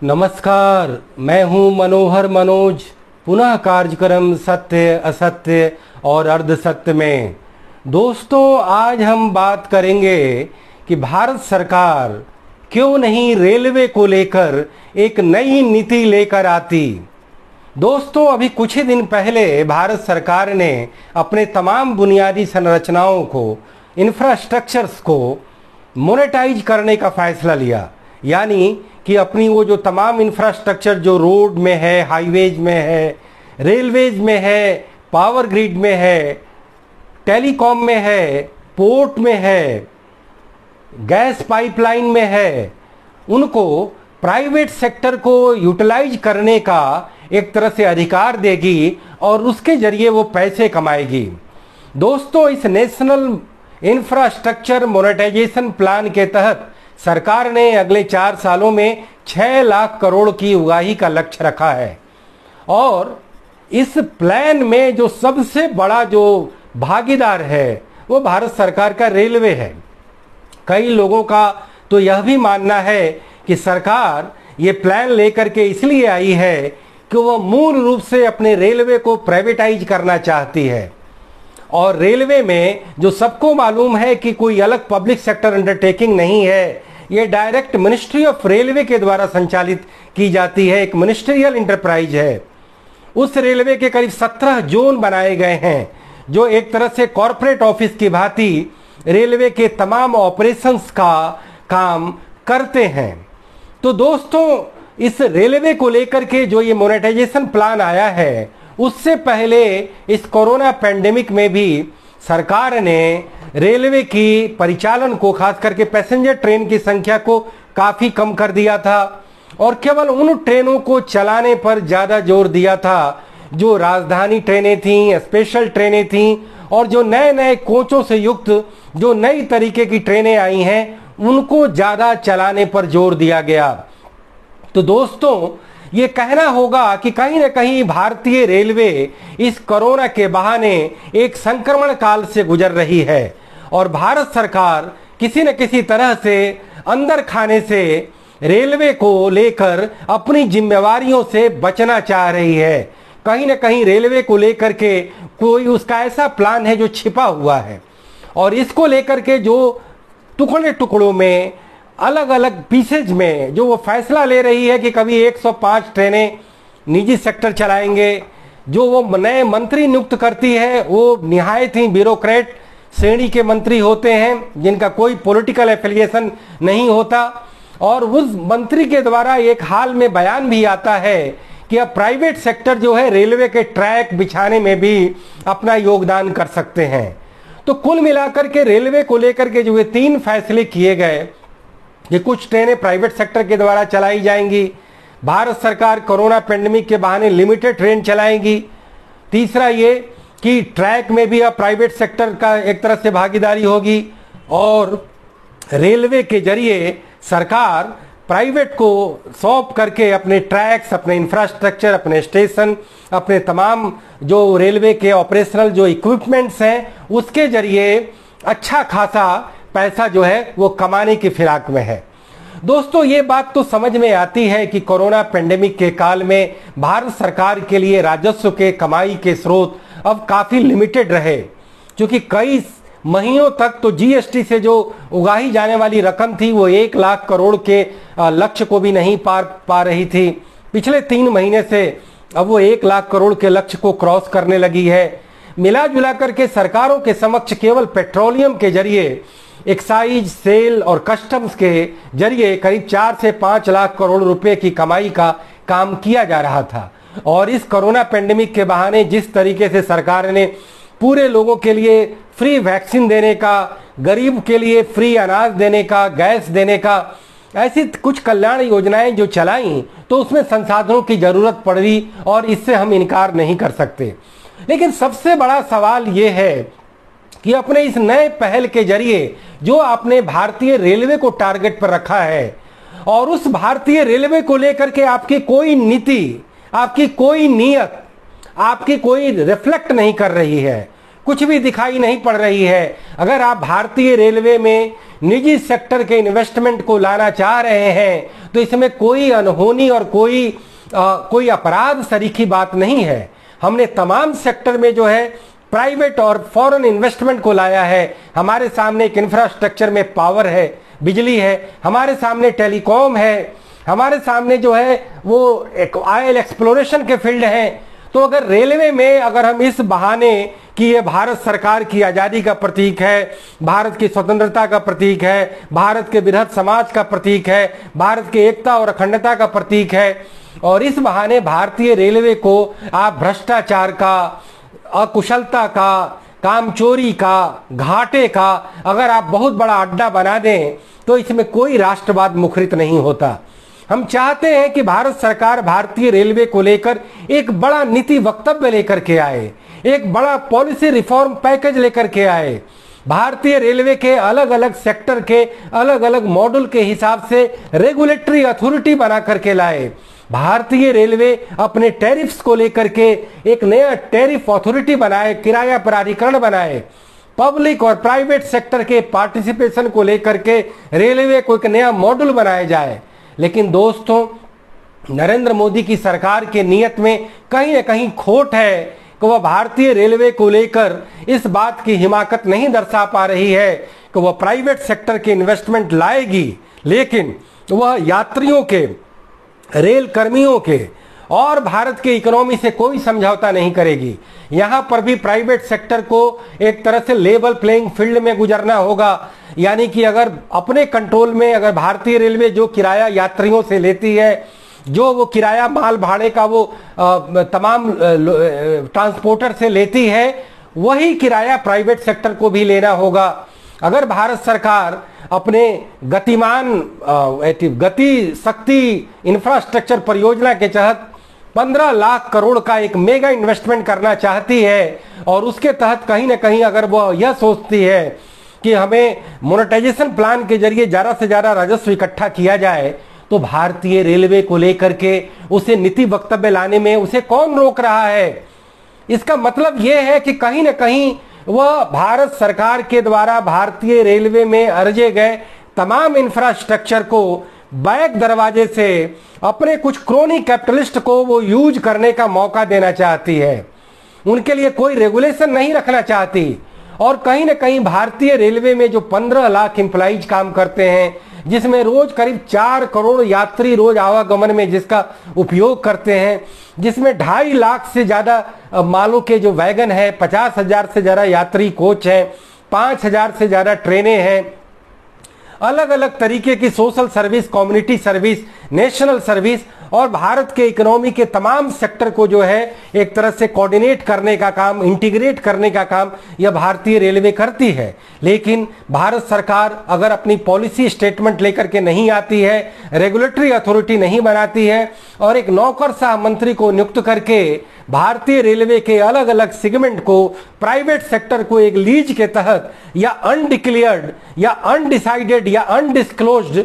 नमस्कार, मैं हूं मनोहर मनोज। पुनः कार्यक्रम सत्य असत्य और अर्धसत्य में दोस्तों आज हम बात करेंगे कि भारत सरकार क्यों नहीं रेलवे को लेकर एक नई नीति लेकर आती। दोस्तों अभी कुछ ही दिन पहले भारत सरकार ने अपने तमाम बुनियादी संरचनाओं को, इंफ्रास्ट्रक्चर्स को मोनेटाइज करने का फैसला लिया। यानी कि अपनी वो जो तमाम इंफ्रास्ट्रक्चर जो रोड में है, हाईवेज में है, रेलवेज में है, पावर ग्रिड में है, टेलीकॉम में है, पोर्ट में है, गैस पाइपलाइन में है, उनको प्राइवेट सेक्टर को यूटिलाइज करने का एक तरह से अधिकार देगी और उसके जरिए वो पैसे कमाएगी। दोस्तों इस नेशनल इंफ्रास्ट्रक्चर मोनेटाइजेशन प्लान के तहत सरकार ने अगले 4 सालों में 6 लाख करोड़ की उगाही का लक्ष्य रखा है और इस प्लान में जो सबसे बड़ा जो भागीदार है वो भारत सरकार का रेलवे है। कई लोगों का तो यह भी मानना है कि सरकार ये प्लान लेकर के इसलिए आई है कि वो मूल रूप से अपने रेलवे को प्राइवेटाइज करना चाहती है और रेलवे में जो सबको मालूम है कि कोई अलग पब्लिक सेक्टर अंडरटेकिंग नहीं है, ये डायरेक्ट मिनिस्ट्री ऑफ रेलवे के द्वारा संचालित की जाती है, एक मिनिस्ट्रियल इंटरप्राइज है। उस रेलवे के करीब 17 जोन बनाए गए हैं जो एक तरह से कॉरपोरेट ऑफिस की भांति रेलवे के तमाम ऑपरेशंस का काम करते हैं। तो दोस्तों इस रेलवे को लेकर के जो ये मोनेटाइजेशन प्लान आया है, उससे पहले इस कोरोना पैंडेमिक में भी सरकार ने रेलवे की परिचालन को, खास करके पैसेंजर ट्रेन की संख्या को काफ़ी कम कर दिया था और केवल उन ट्रेनों को चलाने पर ज़्यादा जोर दिया था जो राजधानी ट्रेनें थीं, स्पेशल ट्रेनें थीं और जो नए नए कोचों से युक्त जो नई तरीके की ट्रेनें आई हैं उनको ज़्यादा चलाने पर जोर दिया गया। तो दोस्तों ये कहना होगा कि कहीं न कहीं भारतीय रेलवे इस कोरोना के बहाने एक संक्रमण काल से गुजर रही है और भारत सरकार किसी न किसी तरह से अंदर खाने से रेलवे को लेकर अपनी जिम्मेवारियों से बचना चाह रही है। कहीं न कहीं रेलवे को लेकर के कोई उसका ऐसा प्लान है जो छिपा हुआ है और इसको लेकर के जो टुकड़े टुकड़ों में अलग अलग पीसेज में जो वो फैसला ले रही है कि कभी 105 ट्रेनें निजी सेक्टर चलाएंगे, जो वो नए मंत्री नियुक्त करती है वो निहायत ही ब्यूरोक्रेट श्रेणी के मंत्री होते हैं जिनका कोई पॉलिटिकल एफिलिएशन नहीं होता और उस मंत्री के द्वारा एक हाल में बयान भी आता है कि अब प्राइवेट सेक्टर जो है रेलवे के ट्रैक बिछाने में भी अपना योगदान कर सकते हैं। तो कुल मिलाकर के रेलवे को लेकर के जो ये 3 फैसले किए गए कि कुछ ट्रेनें प्राइवेट सेक्टर के द्वारा चलाई जाएंगी, भारत सरकार कोरोना पेंडेमिक के बहाने लिमिटेड ट्रेन चलाएंगी, तीसरा ये कि ट्रैक में भी अब प्राइवेट सेक्टर का एक तरह से भागीदारी होगी और रेलवे के जरिए सरकार प्राइवेट को सौंप करके अपने ट्रैक्स, अपने इंफ्रास्ट्रक्चर, अपने स्टेशन, अपने तमाम जो रेलवे के ऑपरेशनल जो इक्विपमेंट्स हैं उसके जरिए अच्छा खासा पैसा जो है वो कमाने की फिराक में है। दोस्तों ये बात तो समझ में आती है कि कोरोना पेंडेमिक के काल में भारत सरकार के लिए राजस्व के कमाई के स्रोत अब काफ़ी लिमिटेड रहे, क्योंकि कई महीनों तक तो जीएसटी से जो उगाही जाने वाली रकम थी वो 1 लाख करोड़ के लक्ष्य को भी नहीं पा रही थी। पिछले 3 महीने से अब वो 1 लाख करोड़ के लक्ष्य को क्रॉस करने लगी है। मिला जुला करके सरकारों के समक्ष केवल पेट्रोलियम के जरिए, एक्साइज, सेल और कस्टम्स के जरिए करीब 4 से 5 लाख करोड़ रुपए की कमाई का काम किया जा रहा था और इस कोरोना पेंडेमिक के बहाने जिस तरीके से सरकार ने पूरे लोगों के लिए फ्री वैक्सीन देने का, गरीब के लिए फ्री अनाज देने का, गैस देने का, ऐसी कुछ कल्याण योजनाएं जो चलाई तो उसमें संसाधनों की जरूरत पड़ी और इससे हम इनकार नहीं कर सकते। लेकिन सबसे बड़ा सवाल ये है कि अपने इस नए पहल के जरिए जो आपने भारतीय रेलवे को टारगेट पर रखा है और उस भारतीय रेलवे को लेकर के आपकी कोई नीति, आपकी कोई नीयत, आपकी कोई रिफ्लेक्ट नहीं कर रही है, कुछ भी दिखाई नहीं पड़ रही है। अगर आप भारतीय रेलवे में निजी सेक्टर के इन्वेस्टमेंट को लाना चाह रहे हैं तो इसमें कोई अनहोनी और कोई अपराध सरीखी बात नहीं है। हमने तमाम सेक्टर में जो है प्राइवेट और फॉरेन इन्वेस्टमेंट को लाया है। हमारे सामने एक इंफ्रास्ट्रक्चर में पावर है, बिजली है, हमारे सामने टेलीकॉम है, हमारे सामने जो है वो एक ऑयल एक्सप्लोरेशन के फील्ड हैं। तो अगर रेलवे में अगर हम इस बहाने कि ये भारत सरकार की आज़ादी का प्रतीक है, भारत की स्वतंत्रता का प्रतीक है, भारत के बृहद समाज का प्रतीक है, भारत की एकता और अखंडता का प्रतीक है, और इस बहाने भारतीय रेलवे को आप भ्रष्टाचार का, अकुशलता का, कामचोरी का, घाटे का अगर आप बहुत बड़ा अड्डा बना दें तो इसमें कोई राष्ट्रवाद मुखरित नहीं होता। हम चाहते हैं कि भारत सरकार भारतीय रेलवे को लेकर एक बड़ा नीति वक्तव्य लेकर के आए, एक बड़ा पॉलिसी रिफॉर्म पैकेज लेकर के आए, भारतीय रेलवे के अलग अलग सेक्टर के अलग अलग मॉड्यूल के हिसाब से रेगुलेटरी अथॉरिटी बना करके लाए, भारतीय रेलवे अपने टैरिफ्स को लेकर के एक नया टैरिफ अथॉरिटी बनाए, किराया प्राधिकरण बनाए, पब्लिक और प्राइवेट सेक्टर के पार्टिसिपेशन को लेकर के रेलवे को एक नया मॉड्यूल बनाया जाए। लेकिन दोस्तों, नरेंद्र मोदी की सरकार के नियत में कहीं न कहीं खोट है कि वह भारतीय रेलवे को लेकर इस बात की हिमाकत नहीं दर्शा पा रही है कि वह प्राइवेट सेक्टर के इन्वेस्टमेंट लाएगी, लेकिन वह यात्रियों के, रेल कर्मियों के और भारत के इकोनॉमी से कोई समझौता नहीं करेगी। यहां पर भी प्राइवेट सेक्टर को एक तरह से लेवल प्लेइंग फील्ड में गुजरना होगा। यानी कि अगर अपने कंट्रोल में अगर भारतीय रेलवे जो किराया यात्रियों से लेती है, जो वो किराया माल भाड़े का वो तमाम ट्रांसपोर्टर से लेती है, वही किराया प्राइवेट सेक्टर को भी लेना होगा। अगर भारत सरकार अपने गति शक्ति इंफ्रास्ट्रक्चर परियोजना के तहत 15 लाख करोड़ का एक मेगा इन्वेस्टमेंट करना चाहती है और उसके तहत कहीं ना कहीं अगर वह यह सोचती है कि हमें मोनेटाइजेशन प्लान के जरिए ज़्यादा से ज़्यादा राजस्व इकट्ठा किया जाए, तो भारतीय रेलवे को लेकर के उसे नीति वक्तव्य लाने में उसे कौन रोक रहा है? इसका मतलब यह है कि कहीं ना कहीं वह भारत सरकार के द्वारा भारतीय रेलवे में अर्जे गए तमाम इंफ्रास्ट्रक्चर को बैक दरवाजे से अपने कुछ क्रोनी कैपिटलिस्ट को वो यूज करने का मौका देना चाहती है। उनके लिए कोई रेगुलेशन नहीं रखना चाहती। और कहीं ना कहीं भारतीय रेलवे में जो 15 लाख एम्प्लॉइज काम करते हैं, जिसमें रोज करीब 4 करोड़ यात्री रोज आवागमन में जिसका उपयोग करते हैं, जिसमें 2.5 लाख से ज़्यादा मालों के जो वैगन है, 50,000 से ज़्यादा यात्री कोच हैं, 5,000 से ज़्यादा ट्रेनें हैं, अलग अलग तरीके की social service, community service, national service और भारत के इकोनॉमी के तमाम सेक्टर को जो है एक तरह से कोऑर्डिनेट करने का काम, इंटीग्रेट करने का काम यह भारतीय रेलवे करती है। लेकिन भारत सरकार अगर अपनी पॉलिसी स्टेटमेंट लेकर के नहीं आती है, रेगुलेटरी अथॉरिटी नहीं बनाती है और एक नौकरशाह मंत्री को नियुक्त करके भारतीय रेलवे के अलग अलग सेगमेंट को, प्राइवेट सेक्टर को एक लीज के तहत या अनडिक्लेयर्ड या अनडिसाइडेड या अनडिस्क्लोज्ड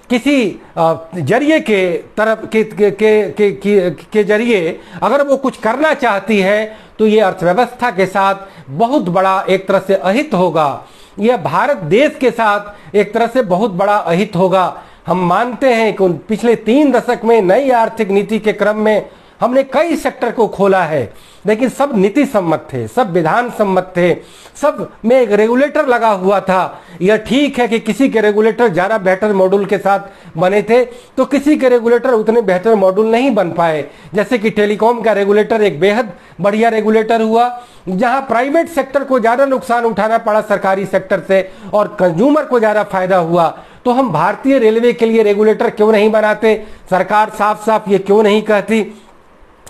किसी जरिए के तरफ के जरिए अगर वो कुछ करना चाहती है, तो ये अर्थव्यवस्था के साथ बहुत बड़ा एक तरह से अहित होगा। यह भारत देश के साथ एक तरह से बहुत बड़ा अहित होगा। हम मानते हैं कि पिछले 3 दशक में नई आर्थिक नीति के क्रम में हमने कई सेक्टर को खोला है, लेकिन सब नीति सम्मत थे, सब विधान सम्मत थे, सब में एक रेगुलेटर लगा हुआ था। यह ठीक है कि किसी के रेगुलेटर ज़्यादा बेहतर मॉड्यूल के साथ बने थे, तो किसी के रेगुलेटर उतने बेहतर मॉड्यूल नहीं बन पाए। जैसे कि टेलीकॉम का रेगुलेटर एक बेहद बढ़िया रेगुलेटर हुआ, जहां प्राइवेट सेक्टर को ज़्यादा नुकसान उठाना पड़ा सरकारी सेक्टर से और कंज्यूमर को ज़्यादा फायदा हुआ। तो हम भारतीय रेलवे के लिए रेगुलेटर क्यों नहीं बनाते? सरकार साफ साफ ये क्यों नहीं कहती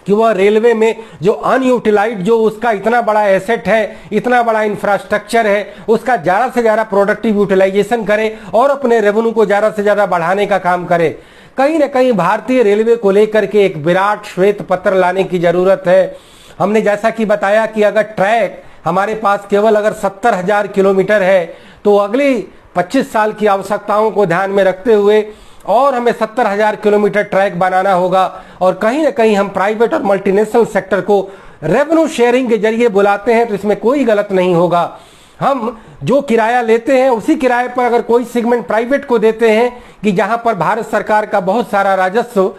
कि वह रेलवे में जो अनयूटिलाइज्ड, जो उसका इतना बड़ा एसेट है, इतना बड़ा इंफ्रास्ट्रक्चर है, उसका ज़्यादा से ज़्यादा प्रोडक्टिव यूटिलाइजेशन करे और अपने रेवेन्यू को ज़्यादा से ज़्यादा बढ़ाने का काम करे। कहीं ना कहीं भारतीय रेलवे को लेकर के एक विराट श्वेत पत्र लाने की ज़रूरत है। हमने जैसा कि बताया कि अगर ट्रैक हमारे पास केवल अगर 70,000 किलोमीटर है, तो अगली 25 साल की आवश्यकताओं को ध्यान में रखते हुए और हमें 70,000 किलोमीटर ट्रैक बनाना होगा। और कहीं ना कहीं हम प्राइवेट और मल्टीनेशनल सेक्टर को रेवेन्यू शेयरिंग के जरिए बुलाते हैं तो इसमें कोई गलत नहीं होगा। हम जो किराया लेते हैं उसी किराए पर अगर कोई सेगमेंट प्राइवेट को देते हैं कि जहां पर भारत सरकार का बहुत सारा राजस्व,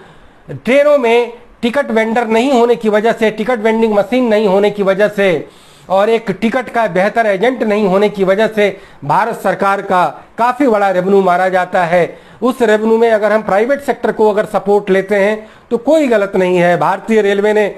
ट्रेनों में टिकट वेंडर नहीं होने की वजह से, टिकट वेंडिंग मशीन नहीं होने की वजह से और एक टिकट का बेहतर एजेंट नहीं होने की वजह से भारत सरकार का काफ़ी बड़ा रेवेन्यू मारा जाता है। उस रेवेन्यू में अगर हम प्राइवेट सेक्टर को अगर सपोर्ट लेते हैं तो कोई गलत नहीं है। भारतीय रेलवे ने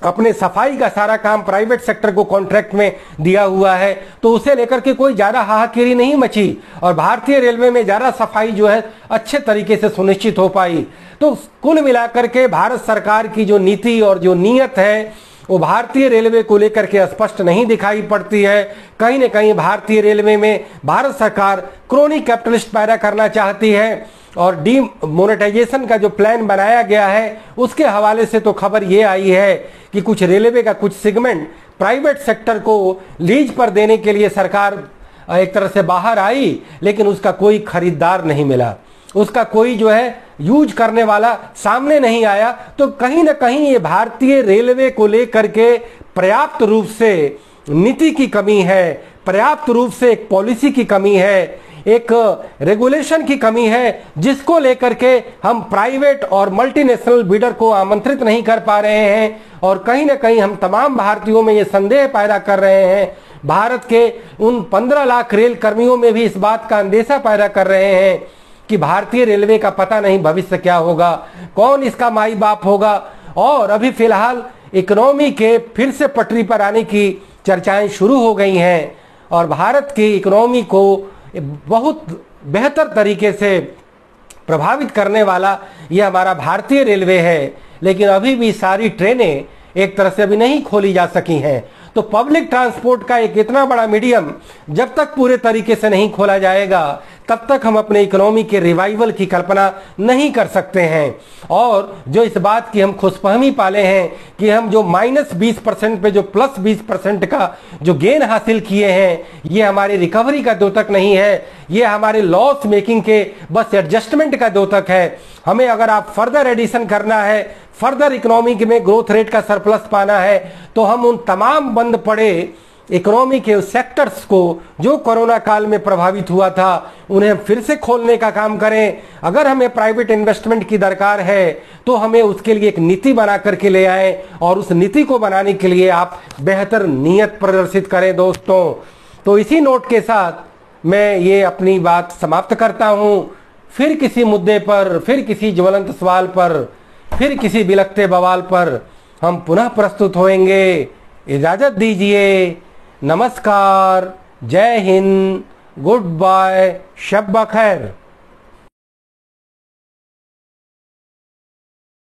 अपने सफाई का सारा काम प्राइवेट सेक्टर को कॉन्ट्रैक्ट में दिया हुआ है, तो उसे लेकर के कोई ज़्यादा हाहाकारी नहीं मची और भारतीय रेलवे में ज़्यादा सफाई जो है अच्छे तरीके से सुनिश्चित हो पाई। तो कुल मिलाकर के भारत सरकार की जो नीति और जो नीयत है वो भारतीय रेलवे को लेकर के स्पष्ट नहीं दिखाई पड़ती है। कहीं न कहीं भारतीय रेलवे में भारत सरकार क्रोनी कैपिटलिस्ट पैदा करना चाहती है और डीमोनेटाइजेशन का जो प्लान बनाया गया है उसके हवाले से तो खबर ये आई है कि कुछ रेलवे का कुछ सेगमेंट प्राइवेट सेक्टर को लीज पर देने के लिए सरकार एक तरह से बाहर आई, लेकिन उसका कोई खरीदार नहीं मिला, उसका कोई जो है यूज करने वाला सामने नहीं आया। तो कहीं ना कहीं ये भारतीय रेलवे को लेकर के पर्याप्त रूप से नीति की कमी है, पर्याप्त रूप से एक पॉलिसी की कमी है, एक रेगुलेशन की कमी है, जिसको लेकर के हम प्राइवेट और मल्टीनेशनल बिडर को आमंत्रित नहीं कर पा रहे हैं। और कहीं ना कहीं हम तमाम भारतीयों में ये संदेह पैदा कर रहे हैं, भारत के उन 15 लाख रेल कर्मियों में भी इस बात का अंदेशा पैदा कर रहे हैं कि भारतीय रेलवे का पता नहीं भविष्य क्या होगा, कौन इसका माई बाप होगा। और अभी फिलहाल इकोनॉमी के फिर से पटरी पर आने की चर्चाएं शुरू हो गई हैं और भारत की इकोनॉमी को बहुत बेहतर तरीके से प्रभावित करने वाला यह हमारा भारतीय रेलवे है। लेकिन अभी भी सारी ट्रेनें एक तरह से अभी नहीं खोली जा सकी हैं। तो पब्लिक ट्रांसपोर्ट का एक इतना बड़ा मीडियम जब तक पूरे तरीके से नहीं खोला जाएगा तब तक हम अपने इकोनॉमी के रिवाइवल की कल्पना नहीं कर सकते हैं। और जो इस बात की हम खुशफहमी पाले हैं कि हम जो -20% पे जो +20% का जो गेन हासिल किए हैं, ये हमारी रिकवरी का द्योतक नहीं है, ये हमारे लॉस मेकिंग के बस एडजस्टमेंट का द्योतक है। हमें अगर आप फर्दर एडिशन करना है, फर्दर इकोनॉमी में ग्रोथ रेट का सरप्लस पाना है, तो हम उन तमाम बंद पड़े इकोनॉमी के सेक्टर्स को जो कोरोना काल में प्रभावित हुआ था उन्हें फिर से खोलने का काम करें। अगर हमें प्राइवेट इन्वेस्टमेंट की दरकार है तो हमें उसके लिए एक नीति बना करके ले आए और उस नीति को बनाने के लिए आप बेहतर नीयत प्रदर्शित करें दोस्तों। तो इसी नोट के साथ मैं ये अपनी बात समाप्त करता हूँ। फिर किसी मुद्दे पर, फिर किसी ज्वलंत सवाल पर, फिर किसी बिलखते बवाल पर हम पुनः प्रस्तुत होंगे। इजाजत दीजिए। नमस्कार, जय हिंद, गुड बाय, शब बखैर।